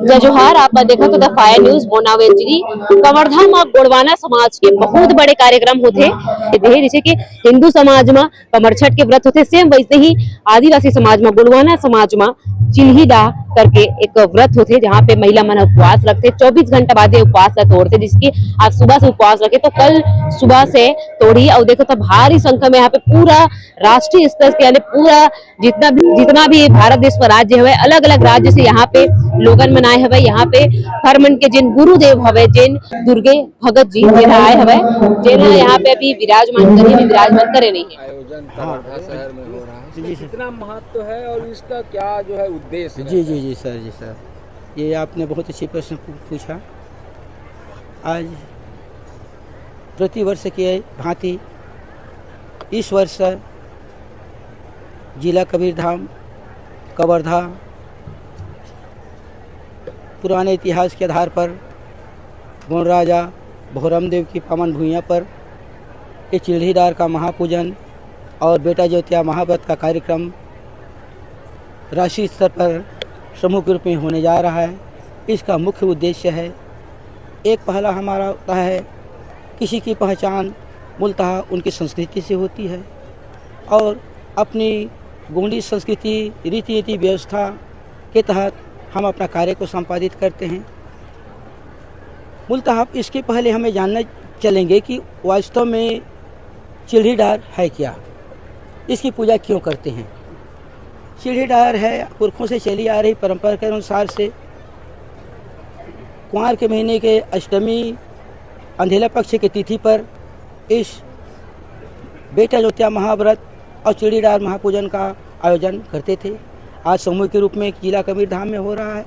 जोहार आप देखा तो द फायर न्यूज मोनावेजरी कवर्धा में गोड़वाना समाज के बहुत बड़े कार्यक्रम होते हैं। जैसे कि हिंदू समाज में कमर छठ के व्रत होते सेम वैसे ही आदिवासी समाज में गोड़वाना समाज में चिल्हीडा करके एक व्रत होते जहाँ पे महिला मन उपवास रखते 24 घंटा बाद ये उपवास तोड़ते, जिसकी आज सुबह से उपवास रखे तो कल सुबह से तोड़ी। और देखो तो भारी संख्या में यहाँ पे पूरा राष्ट्रीय स्तर के यानी पूरा जितना भी भारत देश का राज्य है अलग अलग राज्य से यहाँ पे लोगन मनाए हवे। यहाँ पे हर मन के जिन गुरुदेव हवे जिन दुर्गे भगत जी जिन आए हवे जिन यहाँ पे अभी विराजमान करे नहीं है। आयोजन कवर्धा शहर में हो रहा है, इसमें कितना महत्व है और इसका क्या जो है उद्देश्य? जी सर, ये आपने बहुत अच्छी प्रश्न पूछा। आज प्रतिवर्ष के भांति इस वर्ष जिला कबीरधाम कवर्धा पुराने इतिहास के आधार पर गौड़ राजा भोरमदेव की पावन भूमिया पर ये चिल्हीदार का महापूजन और बेटा ज्योतिया महाव्रत का कार्यक्रम राष्ट्रीय स्तर पर समूह के रूप में होने जा रहा है। इसका मुख्य उद्देश्य है, एक पहला हमारा होता है किसी की पहचान मूलतः उनकी संस्कृति से होती है और अपनी गोंडी संस्कृति रीति नीति व्यवस्था के तहत हम अपना कार्य को संपादित करते हैं। मूलतः इसके पहले हमें जानना चलेंगे कि वास्तव में चिल्हीडार है क्या, इसकी पूजा क्यों करते हैं। चिल्हीडार है पुरखों से चली आ रही परंपरा के अनुसार से कुंवार के महीने के अष्टमी अंधेला पक्ष की तिथि पर इस बेटा ज्योतिया महाव्रत और चिल्हीदार महापूजन का आयोजन करते थे। आज समूह के रूप में जिला कबीरधाम में हो रहा है।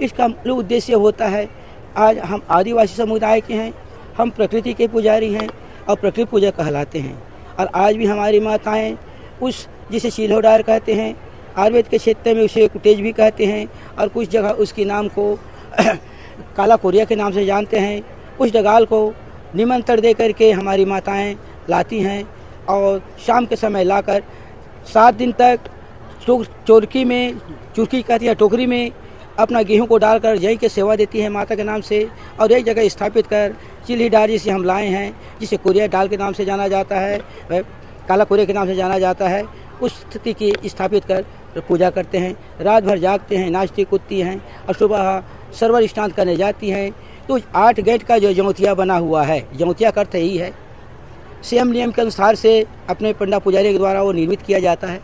इसका मूल उद्देश्य होता है, आज हम आदिवासी समुदाय के हैं, हम प्रकृति के पुजारी हैं और प्रकृति पूजा कहलाते हैं। और आज भी हमारी माताएं उस जिसे चिल्हीदार कहते हैं, आयुर्वेद के क्षेत्र में उसे कुटेज भी कहते हैं और कुछ जगह उसके नाम को काला कोरिया के नाम से जानते हैं। उस डगाल को निमंत्रण दे करके हमारी माताएं लाती हैं और शाम के समय लाकर 7 दिन तक चोरकी में चुरकी कहती है टोकरी में अपना गेहूं को डालकर यहीं के सेवा देती है माता के नाम से और एक जगह स्थापित कर चिल्हीदार जिसे हम लाए हैं, जिसे कोरिया डाल के नाम से जाना जाता है, वह काला कोरिया के नाम से जाना जाता है, उस स्थिति की स्थापित कर पूजा करते हैं। रात भर जागते हैं, नाचती कूदती हैं और सुबह सरवर स्नान करने जाती हैं। तो 8 गेट का जो जौतिया बना हुआ है, जौतिया का अर्थ यही है, सेम नियम के अनुसार से अपने पंडा पुजारी के द्वारा वो निर्मित किया जाता है।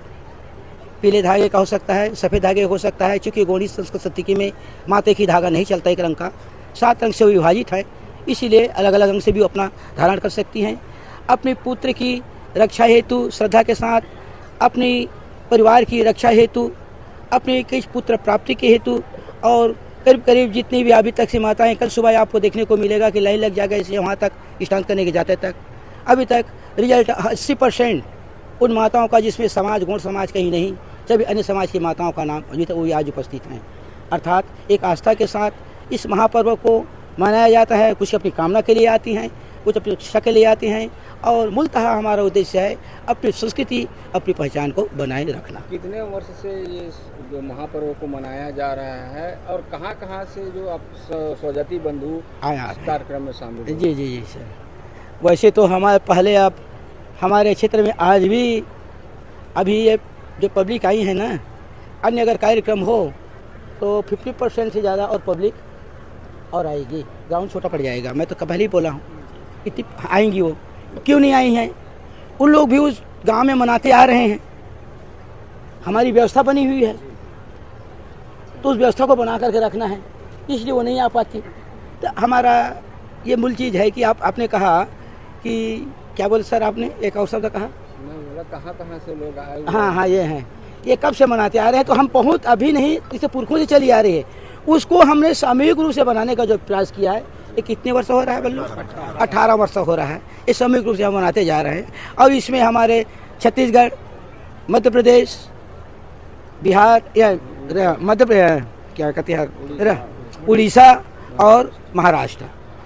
पीले धागे का हो सकता है, सफ़ेद धागे हो सकता है, क्योंकि गोंडी संस्कृति में माथे की धागा नहीं चलता एक रंग का, 7 रंग से विभाजित है, इसीलिए अलग अलग रंग से भी अपना धारण कर सकती हैं। अपने पुत्र की रक्षा हेतु श्रद्धा के साथ, अपनी परिवार की रक्षा हेतु, अपने किस पुत्र प्राप्ति के हेतु और करीब करीब जितनी भी अभी तक से माताएं, कल सुबह आपको देखने को मिलेगा कि लाइन लग जाएगा इसे वहाँ तक स्नान करने के जाते तक। अभी तक रिजल्ट 80% उन माताओं का जिसमें समाज गौड़ समाज कहीं नहीं, सभी अन्य समाज की माताओं का नाम अभी तक वो आज उपस्थित हैं। अर्थात एक आस्था के साथ इस महापर्व को मनाया जाता है। कुछ अपनी कामना के लिए आती हैं, कुछ अपनी इच्छा के लिए आती हैं और मूलतः हमारा उद्देश्य है अपनी संस्कृति अपनी पहचान को बनाए रखना। कितने वर्ष से ये जो महापर्व को मनाया जा रहा है और कहाँ से जो आप स्वजाति बंधु कार्यक्रम में शामिल? जी सर, वैसे तो हमारे पहले आप हमारे क्षेत्र में आज भी अभी ये जो पब्लिक आई है ना, अन्य अगर कार्यक्रम हो तो 50% से ज़्यादा और पब्लिक और आएगी, ग्राउंड छोटा पड़ जाएगा। मैं तो पहले ही बोला हूँ इतनी आएंगी, वो क्यों नहीं आई हैं? उन लोग भी उस गांव में मनाते आ रहे हैं, हमारी व्यवस्था बनी हुई है तो उस व्यवस्था को बना करके रखना है, इसलिए वो नहीं आ पाती। तो हमारा ये मूल चीज़ है कि आपने कहा कि क्या बोले सर, आपने एक और शब्द कहा, कहाँ से लोग आए? हाँ ये हैं, ये कब से मनाते आ रहे हैं, तो हम बहुत अभी नहीं, इसे पुरखों से चली आ रही है, उसको हमने सामूहिक रूप से बनाने का जो प्रयास किया है। ये कितने वर्ष हो रहा है बल्लू? 18 वर्ष हो रहा है। इस सामूहिक रूप से हम मनाते जा रहे हैं और इसमें हमारे छत्तीसगढ़, मध्य प्रदेश, बिहार या मध्य क्या कहते हैं उड़ीसा और महाराष्ट्र,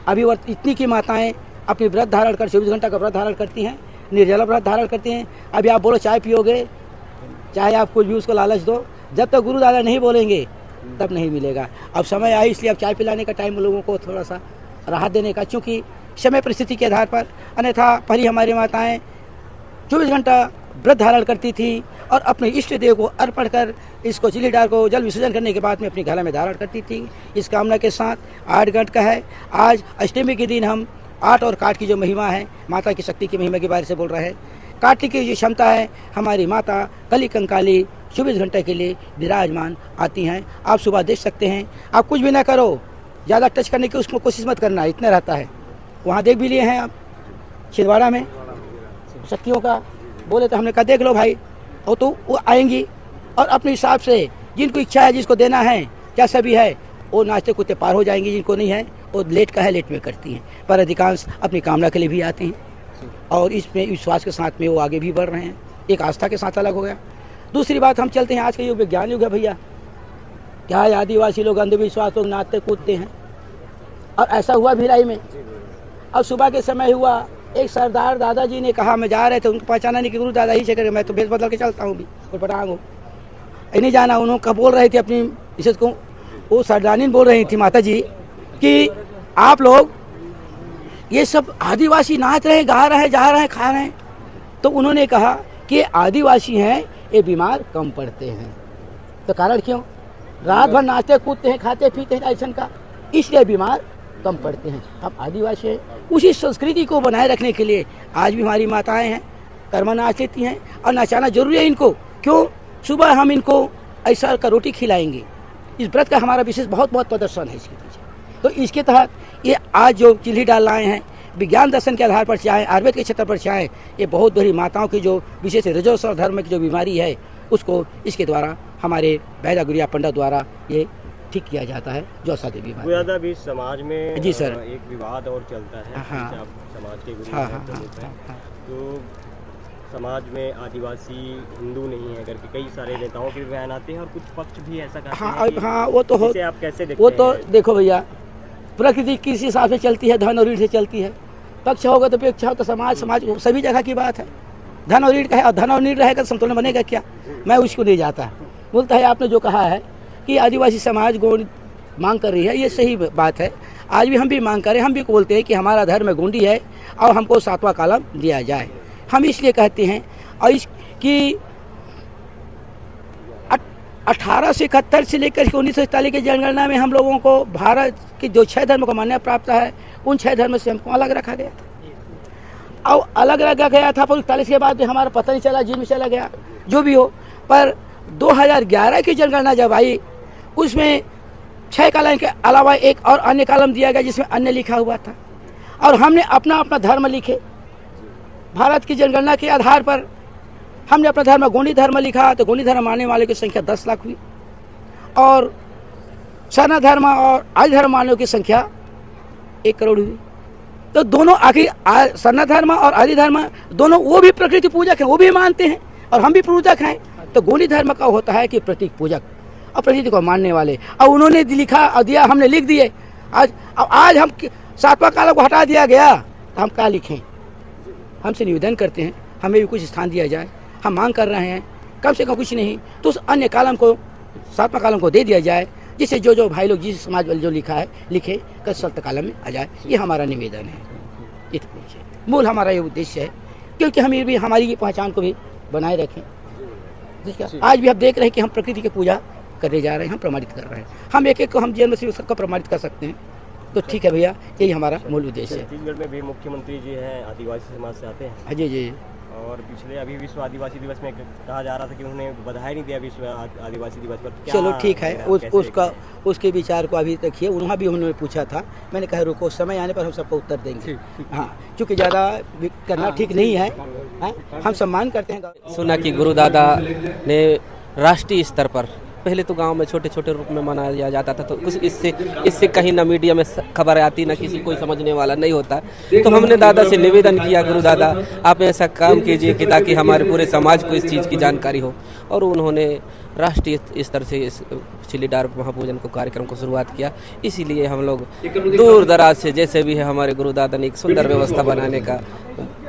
अभी इतनी की माताएं अपनी व्रत धारण कर 24 घंटा का व्रत धारण करती हैं, निर्जला व्रत धारण करती हैं। अभी आप बोलो चाय पियोगे, चाहे आप कुछ भी उसको लालच दो, जब तक गुरु दादा नहीं बोलेंगे तब नहीं मिलेगा। अब समय आया इसलिए अब चाय पिलाने का टाइम लोगों को थोड़ा सा राहत देने का, क्योंकि समय परिस्थिति के आधार पर, अन्यथा पहले हमारी माताएं 24 घंटा व्रत धारण करती थी और अपने इष्ट देव को अर्पण कर इसको चिली डाल को जल विसर्जन करने के बाद में अपनी घड़ा में धारण करती थी। इस कामना के साथ 8 घंटे का है आज अष्टमी के दिन हम 8 और काठ की जो महिमा है, माता की शक्ति की महिमा के बारे से बोल रहे हैं। काठ की जो क्षमता है, हमारी माता कली कंकाली 24 घंटे के लिए विराजमान आती हैं। आप सुबह देख सकते हैं, आप कुछ भी ना करो, ज़्यादा टच करने की उसको कोशिश मत करना, इतना रहता है। वहाँ देख भी लिए हैं आप छिंदवाड़ा में शक्तियों का, बोले तो हमने कहा देख लो भाई, और तो वो आएंगी और अपने हिसाब से जिनको इच्छा है, जिसको देना है, क्या सभी है, वो नाचते कूदते पार हो जाएंगी। जिनको नहीं है वो लेट का है, लेट में करती हैं, पर अधिकांश अपनी कामना के लिए भी आते हैं और इसमें विश्वास के साथ में वो आगे भी बढ़ रहे हैं। एक आस्था के साथ अलग हो गया। दूसरी बात, हम चलते हैं, आज का युग विज्ञान युग है भैया, क्या है, आदिवासी लोग अंधविश्वास लोग नाचते कूदते हैं और ऐसा हुआ भिलाई में। अब सुबह के समय हुआ, एक सरदार दादाजी ने कहा, मैं जा रहे थे, उनको पहचाना नहीं कि गुरु दादा ही से करे, मैं तो भेष बदल के चलता हूँ भी और पटांग हूँ, नहीं जाना। उन्होंने कब बोल रही थी अपनी इज्जत को, वो सरदारनी बोल रही थी माता जी कि आप लोग ये सब आदिवासी नाच रहे, गा रहे, जा रहे हैं, खा रहे हैं। तो उन्होंने कहा कि आदिवासी हैं, ये बीमार कम पड़ते हैं। तो कारण क्यों? रात भर नाचते कूदते हैं, खाते पीते हैं ऐसा का, इसलिए बीमार कम पड़ते हैं। अब आदिवासी है, उसी संस्कृति को बनाए रखने के लिए आज भी हमारी माताएं हैं, कर्मा नाच लेती हैं और नाचाना जरूरी है इनको। क्यों? सुबह हम इनको ऐसा का रोटी खिलाएंगे। इस व्रत का हमारा विशेष बहुत प्रदर्शन है इसके पीछे। तो इसके तहत ये आज जो चिल्ली डाल लाए हैं, विज्ञान दर्शन के आधार पर चाहे, आयुर्वेद के क्षेत्र पर चाहे, ये बहुत बड़ी माताओं की जो विशेष रजोस्वर धर्म की जो बीमारी है, उसको इसके द्वारा हमारे वैद्य गुरिया पंडित द्वारा ये ठीक किया जाता है। जो असाध्य बीमारी गुरुदादा भी समाज में जी सर एक विवाद और चलता है। हाँ। आप समाज के गुरु हाँ, हैं, हाँ, प्रमुख हैं। हाँ। तो समाज में आदिवासी हिंदू नहीं है करके कई सारे नेताओं के भी बयान आते हैं और कुछ पक्ष भी ऐसा कहते हैं हाँ कि हाँ, वो तो हो, इसे आप कैसे देखते वो तो हैं? देखो भैया, प्रकृति किस हिसाब से चलती है, धन और रीढ़ से चलती है। पक्ष होगा तो पेक्षा हो तो समाज सभी जगह की बात है। धन और रीढ़ का है, और धन और रीढ़ रहेगा तो संतुलन बनेगा क्या? मैं उसको नहीं जाता। बोलता है आपने जो कहा है कि आदिवासी समाज गोंड मांग कर रही है, ये सही बात है। आज भी हम भी मांग करें, हम भी बोलते हैं कि हमारा धर्म गोंडी है और हमको 7वां कालम दिया जाए। हम इसलिए कहते हैं और इस कि 1871 से लेकर 1941 की जनगणना में हम लोगों को भारत के जो 6 धर्म को मान्यता प्राप्त है, उन 6 धर्म से हमको अलग रखा गया था। और अलग रखा गया था, पर 41 के बाद भी हमारा पता नहीं चला, जीव में चला गया, जो भी हो। पर 2011 की जनगणना जब आई, उसमें 6 कालम के अलावा एक और अन्य कालम दिया गया जिसमें अन्य लिखा हुआ था, और हमने अपना अपना धर्म लिखे। भारत की जनगणना के आधार पर हमने अपना धर्म गोंडी धर्म लिखा, तो गोंडी धर्म मानने वाले की संख्या 10 लाख हुई, और सरना धर्म और आदि धर्म मानने की संख्या 1 करोड़ हुई। तो दोनों आखिर सरना धर्म और आदि धर्म दोनों वो भी प्रकृति पूजक हैं, वो भी मानते हैं और हम भी पूजक हैं। तो गोंडी धर्म का होता है कि प्रतीक पूजक और प्रकृति को मानने वाले। और उन्होंने लिखा और दिया, हमने लिख दिए। आज हम 7वां कालम को हटा दिया गया, तो हम क्या लिखें? हमसे निवेदन करते हैं हमें भी कुछ स्थान दिया जाए। हम मांग कर रहे हैं कम से कम कुछ नहीं तो उस अन्य कालम को, 7वां कालम को दे दिया जाए, जिससे जो भाई लोग जिस समाज वाले जो लिखा है लिखे कल 7 कालम में आ जाए। ये हमारा निवेदन है, मूल हमारा ये उद्देश्य है, क्योंकि हम ये भी हमारी पहचान को भी बनाए रखें। आज भी आप देख रहे हैं कि हम प्रकृति की पूजा करने जा रहे हैं, हम प्रमाणित कर रहे हैं। हम एक को हम जन्म से सबका प्रमाणित कर सकते हैं, तो ठीक है भैया, यही हमारा मूल उद्देश्य है। छत्तीसगढ़ में भी मुख्यमंत्री जी हैं आदिवासी समाज से आते हैं। जी जी। और पिछले अभी विश्व आदिवासी दिवस में कहा जा रहा था कि उन्होंने बधाई नहीं दिया विश्व आदिवासी दिवस पर। चलो ठीक है, उसके विचार को अभी रखिए। वहाँ भी उन्होंने पूछा था, मैंने कहा रुको, समय आने पर हम सबको उत्तर देंगे। हाँ, क्योंकि ज़्यादा करना ठीक नहीं है, हम सम्मान करते हैं। सुना कि गुरु दादा ने राष्ट्रीय स्तर पर, पहले तो गांव में छोटे छोटे रूप में मनाया जाता था, तो कुछ इससे कहीं ना मीडिया में खबर आती, ना किसी कोई समझने वाला नहीं होता। तो हमने दादा से निवेदन किया, गुरु दादा आप ऐसा काम कीजिए कि ताकि हमारे पूरे समाज को इस चीज़ की जानकारी हो। और उन्होंने राष्ट्रीय स्तर से इस चिलीडार महापूजन को कार्यक्रम को शुरुआत किया। इसीलिए हम लोग दूर दराज से जैसे भी है हमारे गुरु दादा ने एक सुंदर व्यवस्था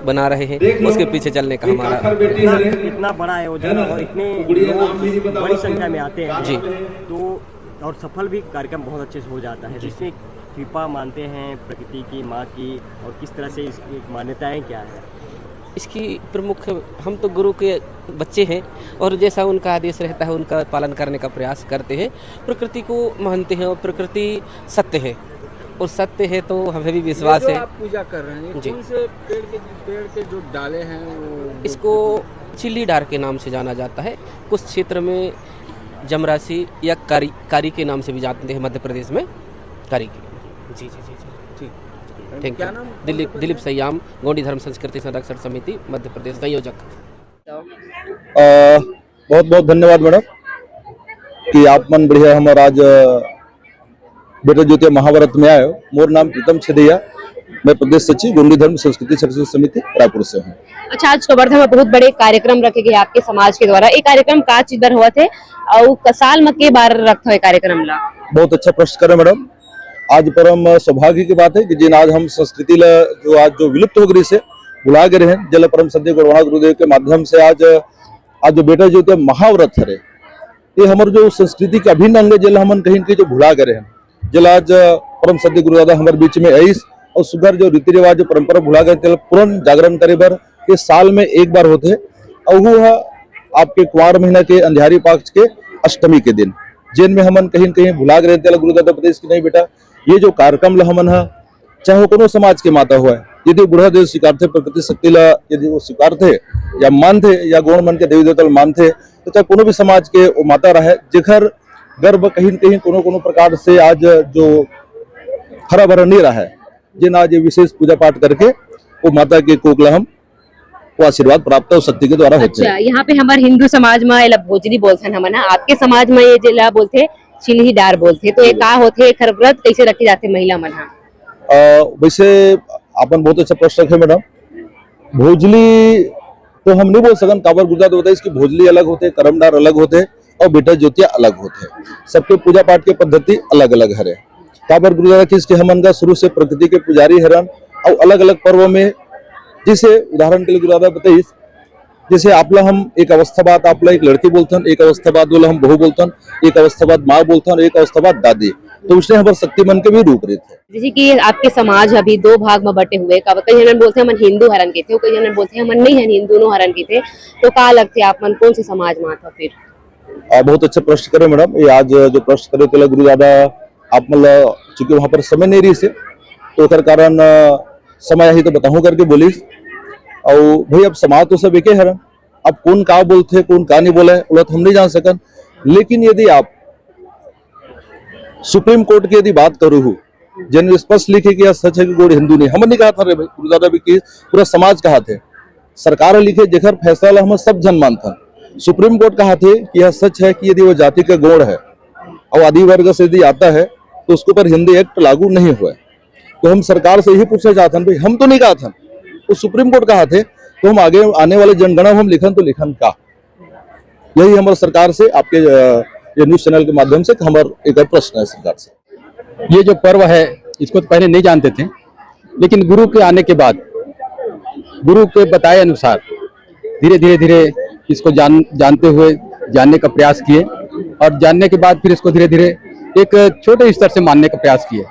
बना रहे हैं, उसके पीछे चलने का हमारा। इतना बड़ा आयोजन और इतने लोग बड़ी संख्या में आते हैं जी, तो और सफल भी कार्यक्रम बहुत अच्छे से हो जाता है। जिसमें कृपा मानते हैं प्रकृति की, माँ की, और किस तरह से इसकी मान्यताएं क्या है? इसकी प्रमुख, हम तो गुरु के बच्चे हैं और जैसा उनका आदेश रहता है उनका पालन करने का प्रयास करते हैं। प्रकृति को मानते हैं और प्रकृति सत्य है और सत्य है तो हमें भी विश्वास जो है। आप पूजा कर रहे हैं जी। कौन से पेड़ के जो डाले हैं वो इसको चिल्ली डार के नाम से जाना जाता है। कुछ क्षेत्र में जमरासी या कारी के नाम से भी जानते हैं, मध्य प्रदेश में कारी की। जी जी जी जी ठीक। थैंक क्या यू। नाम? दिलीप सयाम, गोंडी धर्म संस्कृति संरक्षण समिति मध्य प्रदेश संयोजक। बहुत बहुत धन्यवाद मैडम कि आप मन बढ़िया हमारा आज बेटा ज्योति महाव्रत में आए हो। मोर नाम प्रीतम छेदिया, मैं प्रदेश सचिव गोंडी धर्म संस्कृति संरक्षण समिति रायपुर से हूँ। अच्छा, आज कवर्धा में बहुत बड़े कार्यक्रम रखे गए आपके समाज के द्वारा। ये कार्यक्रम का चीज बर हुआ थे और साल में के बार रखा है कार्यक्रम ला? बहुत अच्छा प्रश्न करें मैडम। आज परम सौभाग्य की बात है कि जिन आज हम संस्कृति जो आज जो विलुप्त हो गई से बुला गए हैं, जल परम सद्य गोड़वाना गुरुदेव के माध्यम से आज जो बेटा ज्योति महाव्रत है, ये हमारे जो संस्कृति के अभिन्न अंग जल हमन कहीं के जो भुला गए हैं, जल आज परम सद्य गुरुदादा हमारे बीच में आईस और सुगर जो रीति रिवाज जो परंपरा भुला गए थे पूर्ण जागरण करे बर ये साल में एक बार होते और वो आपके कुंवार महीना के अंधियारी पक्ष के अष्टमी के दिन, जिनमें हमन कहीं कहीं भुला गए थे गुरुदादा प्रदेश की नहीं बेटा ये जो कार्यक्रम ला हमन चाहे वो कोनो समाज के माता हुआ है, यदि बुढ़ा देव स्वीकार थे प्रकृति शक्ति ला, यदि वो स्वीकार थे या मानते या गौण मन के देवी देवता मानते तो चाहे कोनो भी समाज के वो माता रहे जिखर गर्भ कहीं कहीं कोनो कोनो प्रकार से आज जो हरा भरा नहीं रहा है, जिन आज ये विशेष पूजा पाठ करके वो माता के कोकला हम वो आशीर्वाद प्राप्त हो शक्ति के द्वारा होते हैं। अच्छा, यहाँ पे हमारे हिंदू समाज में एला भोजली बोलते हैं हमन, आपके समाज में ये जिला बोलते चिल्ही डार बोलते, तो ये का होते खर व्रत कैसे रखे जाते महिला मन? वैसे आपन बहुत अच्छा प्रश्न रखे मैडम। भोजली तो हम नहीं बोल सकन, काबर गुरुदादा बताइए इसकी भोजली अलग होते, करमडार अलग होते और बेटा ज्योतिया अलग होते, सबके पूजा पाठ की पद्धति अलग अलग है। काबर गुरुदादा किसके हमन का शुरू से प्रकृति के पुजारी हरन और अलग अलग पर्वों में, जैसे उदाहरण के लिए गुरुदादा बताइए जैसे आपला हम एक अवस्था बाद आपला एक लड़की बोलतन, एक अवस्था बाद बोला हम बहू बोलतन, एक अवस्था बाद माँ बोलतन, एक अवस्था बाद दादी, तो उसने हमारे शक्ति मन के भी रूप रीत है। जैसे कि आपके समाज अभी दो भाग में बटे हुए, कई जन बोलते हैं हम हिंदू हरण के थे, कई जन बोलते हैं हम नहीं है हिंदू नो हरण के थे, तो का अलग थे आप मन कौन से समाज में था फिर? बहुत अच्छा प्रश्न करे मैडम। ये आज जो प्रश्न करे तो गुरुदादा आप मतलब चूंकि वहां पर समय नहीं रही से तो उसके कारण समय ही तो बताऊं करके बोलिस। और भाई अब समाज तो सब एक है, अब कौन का बोलते कौन का नहीं बोले वो तो हम नहीं जान सकन, लेकिन यदि आप सुप्रीम कोर्ट की यदि बात करूँ हूँ जिन स्पष्ट लिखे कि यह सच है कि गोड़ हिंदू नहीं, हमने नहीं कहा था रे भाई, गुरुदादा भी की पूरा समाज कहा थे, सरकार लिखे जेखर फैसला हम सब जन मानता। सुप्रीम कोर्ट कहा थे कि यह सच है कि यदि वो जाति का गोड़ है और आदि वर्ग से यदि आता है तो उसके ऊपर हिंदी एक्ट लागू नहीं हुआ। तो हम सरकार से यही पूछना चाहते हैं भाई, हम तो नहीं कहा था, तो सुप्रीम कोर्ट कहा थे, तो हम आगे आने वाले जनगणना हम लिखन तो लिखन का, यही हमारे सरकार से आपके ये न्यूज चैनल के माध्यम से हमारा एक प्रश्न है सरकार से। ये जो पर्व है इसको तो पहले नहीं जानते थे, लेकिन गुरु के आने के बाद गुरु के बताए अनुसार धीरे धीरे धीरे इसको जानते हुए जानने का प्रयास किए और जानने के बाद फिर इसको धीरे धीरे एक छोटे स्तर से मानने का प्रयास किए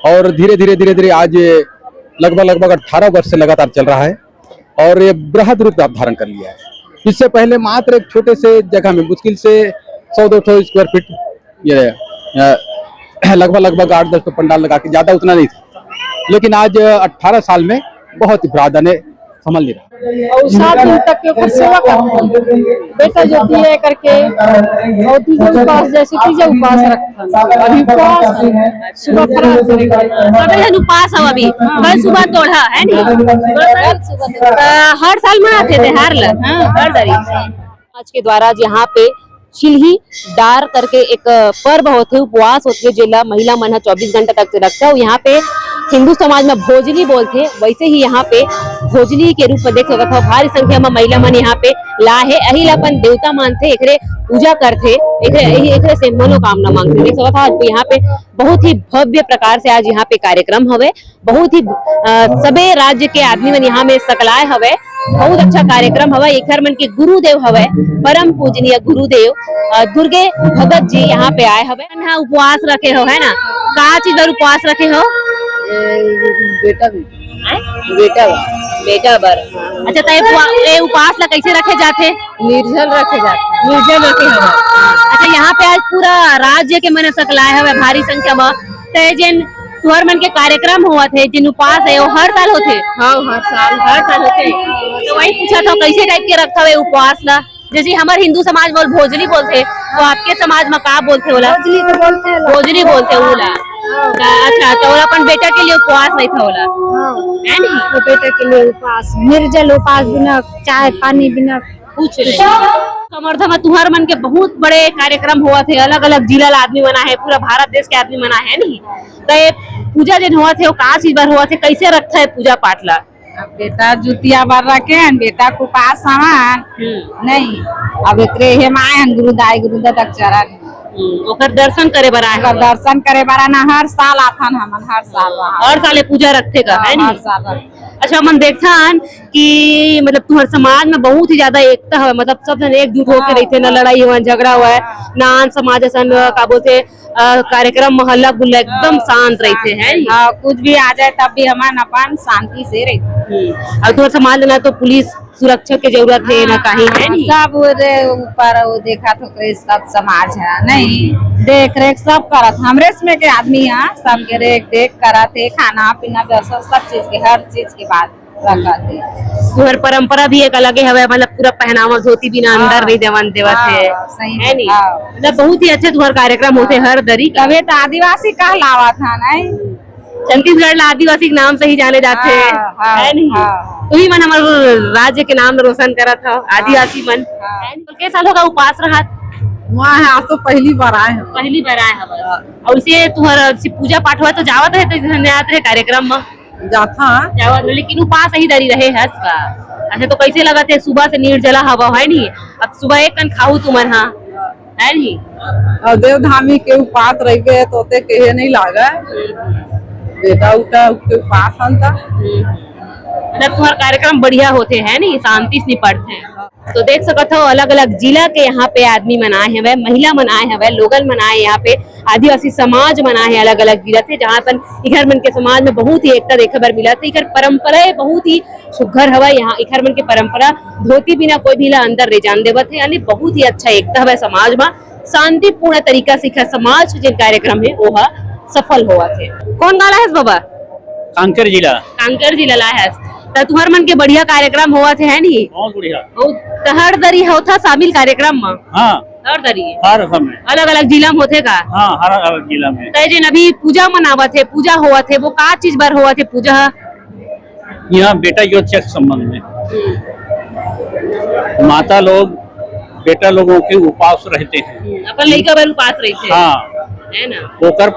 और धीरे धीरे आज ये लगभग 18 वर्ष से लगातार चल रहा है और ये बृहद रूप धारण कर लिया है। इससे पहले मात्र एक छोटे से जगह में मुश्किल से 100-200 स्क्वायर फीट ये लगभग 8-10 पंडाल लगा के, ज्यादा उतना नहीं था, लेकिन आज 18 साल में बहुत ही बरादने संभल नहीं रहा। और 7 दिन तक के ऊपर सेवा करते हैं, बेटा ज्योति है करके और तीजे उपास जैसे तीजे उपास रखते हैं। अभी उपास सुबह फरार करेगा, उपास हो अभी कल सुबह तोड़ा है नहीं, हर साल मनाते थे हर दरी आज के द्वारा यहाँ पे चिल्ही डार करके एक पर्व होते, उपवास होते, जिला महिला मन 24 घंटा तक रखता है। यहाँ पे हिंदू समाज में भोजली बोलते, वैसे ही यहाँ पे भोजली के रूप में देख सकते हो भारी संख्या में महिला मन यहाँ पे ला है, यही अपन देवता मानते, एकरे पूजा करते, एकरे से मनोकामना मांगते। देख सकते हो यहाँ पे बहुत ही भव्य प्रकार से आज यहाँ पे कार्यक्रम हवे, बहुत ही सबे राज्य के आदमी मन यहाँ में सकलाए हवे बहुत अच्छा कार्यक्रम हवा। एकर मन के गुरुदेव हवे, परम पूजनीय गुरुदेव दुर्गे भगत जी यहाँ पे आए हवे। यहाँ उपवास रखे हो, है ना? का चीज बर उपवास रखे हो? बेटा बर। अच्छा, तो ये उपवास ला कैसे रखे जाते? निर्जल रखे जाते। निर्जल रखे हवा। अच्छा, यहाँ पे आज पूरा राज्य के मन सकलाए हवे भारी संख्या में। ते जिन तुहर मन के कार्यक्रम हुआ थे, जिन उपवास है वो हर साल होते? हाँ, हर साल होते। तो वही पूछा था कैसे टाइप के रखा हुआ उपवास ला? जैसे हमारे हिंदू समाज में भोजली बोलते, तो आपके समाज में का बोलते होला? भोजली तो बोलते हैं। भोजली बोलते होला। अच्छा, तो अपन बेटा के लिए उपवास नहीं था होला? है नहीं? तो बेटे के लिए उपवास, निर्जल उपवास, बिना चाय पानी बिना कुछ नहीं। कमरधा में तुहर मन के बहुत बड़े कार्यक्रम हुआ थे, अलग अलग जिला आदमी मना है, पूरा भारत देश के आदमी मना है नहीं? तो ये पूजा जिन हुआ थे वो का चीज बार हुआ थे, कैसे रखता है पूजा पाठ ला? बेटा जुतिया बार रखे, बेटा को पास सामान नहीं। अब एकरे हे माए गुरुदाई गुरुदत्त चरण ओकर दर्शन करे बर आए, दर्शन करे बारा ना हर साल आथन हमन, हर साल ये पूजा रखते का है हर नहीं? साल। अच्छा, हम देखथन कि मतलब तुम्हारे समाज में बहुत ही ज्यादा एकता है, मतलब सब जन एकजुट होके रहते, ना लड़ाई हुआ झगड़ा हुआ है, ना आन समाज असन का बोलते कार्यक्रम मोहल्ला गुल्ला एकदम शांत रहते हैं। हाँ, कुछ भी आ जाए तब भी हमारे अपन शांति से रहते। अब तुम्हारे समाज में ना तो पुलिस सुरक्षा की जरूरत है ना कहीं, है नहीं? सब ऊपर वो देखा तो सब समाज है नहीं, देख रेख सब करत, हमरे में के आदमी है, सबके रेख देख करत है, खाना पीना व्यवस्था सब चीज के, हर चीज के बात रखते। तुम्हारी परंपरा भी एक अलग है, मतलब पूरा पहनावा धोती बिना अंदर नहीं देवन देवत है, है नहीं? मतलब बहुत ही अच्छे तुम्हारे कार्यक्रम होते हर दरी। कभी तो आदिवासी कहलावा था नहीं, छत्तीसगढ़ आदिवासी के नाम से ही जाने जाते हैं, है नहीं? वही मन हमारे राज्य के नाम रोशन करा था, आदिवासी मन। कितने साल होगा उपवास रहा? वहाँ तो पहली बार आए हैं। पहली बार आए हैं। और उसे तुम्हारा पूजा पाठ हुआ तो जावत है, तो कार्यक्रम में जाता जावत, लेकिन उपवास ही दरी रहे हंस का। अच्छा, तो कैसे लगा थे? सुबह से निर्जला हवा है नहीं, अब सुबह एक कन खाऊ तुमन, हाँ है नहीं? और देवधामी के उपवास रहे तो कहे नहीं लागा, बेटा उठा के उपवास हंता। मतलब तुम्हारा कार्यक्रम बढ़िया होते हैं नहीं, शांति से निपटते हैं। तो देख सकते हो अलग अलग जिला के यहाँ पे आदमी मनाए हैं, महिला मनाए हैं, लोगल मनाए, यहाँ पे आदिवासी समाज मनाए हैं अलग अलग जिला से, जहाँ पर इधर मन के समाज में बहुत ही एकता देखे बर मिला। इधर परंपरा बहुत ही सुघर हवा। यहाँ इधर मन के परंपरा धोती बिना कोई भी ला अंदर ले जान देवत है, यानी बहुत ही अच्छा एकता है समाज में। शांतिपूर्ण तरीका से समाज जिन कार्यक्रम है वो सफल हुआ थे। कौन गाला है बाबा? कांकेर जिला ला है। तो तुम्हार मन के बढ़िया कार्यक्रम हुआ थे, है नहीं? बहुत बढ़िया। तो हर दरी होता शामिल कार्यक्रम में? हाँ, हर दरी हर समय अलग अलग जिला में होते का? हाँ, हर अलग जिला में। तो जिन अभी पूजा मनावत है, पूजा हुआ थे, वो का चीज बार हुआ थे पूजा? यहाँ बेटा ज्योतिष के संबंध में माता लोग बेटा लोगों के उपवास रहते हैं, अपन लड़का बार उपास रही थे, हाँ, है ना? होकर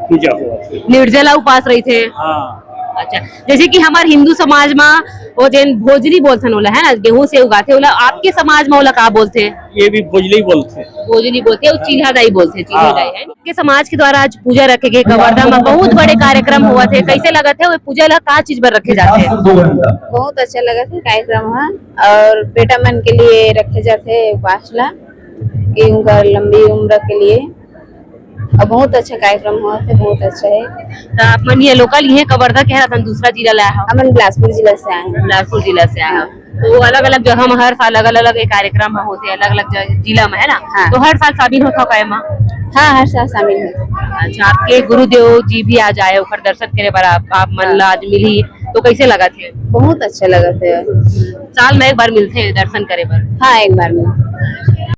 पूजा हुआ था, निर्जला उपास रही थे। हाँ। अच्छा, जैसे कि हमारे हिंदू समाज में वो जैन भोजली बोलते होला, है ना, गेहूं से उगाते होला, आपके समाज में ओला का बोलते हैं? ये भी भोजली बोलते हैं। भोजली बोलते हैं, चिल्हा दाई बोलते हैं, चिल्हा दाई है। के समाज के द्वारा आज पूजा रखे गए, कवर्धा में बहुत बड़े कार्यक्रम हुआ थे, कैसे लगा थे? वो पूजा ला का चीज पर रखे जाते हैं? बहुत अच्छा लगा था कार्यक्रम है, और बेटा मन के लिए रखे जाते वासला कि उनका लंबी उम्र के लिए, और बहुत अच्छा कार्यक्रम हुआ था, बहुत अच्छा है। तो आप मन ये लोकल ही है कवर्धा के, है दूसरा जिला लाया है? हम बिलासपुर जिला से आए हैं। बिलासपुर जिला से आए हैं। तो अलग अलग जगह में हर साल अलग अलग कार्यक्रम होते हैं, अलग अलग जिला में, है ना? हाँ। तो हर साल शामिल होता है में? हाँ, हर साल शामिल है। अच्छा, आपके गुरुदेव जी भी आज आए ओकर दर्शन करे बर आप मन ला आज मिली, तो कैसे लगा थे? बहुत अच्छा लगा था। साल में एक बार मिलते हैं दर्शन करे बर? हाँ, एक बार में।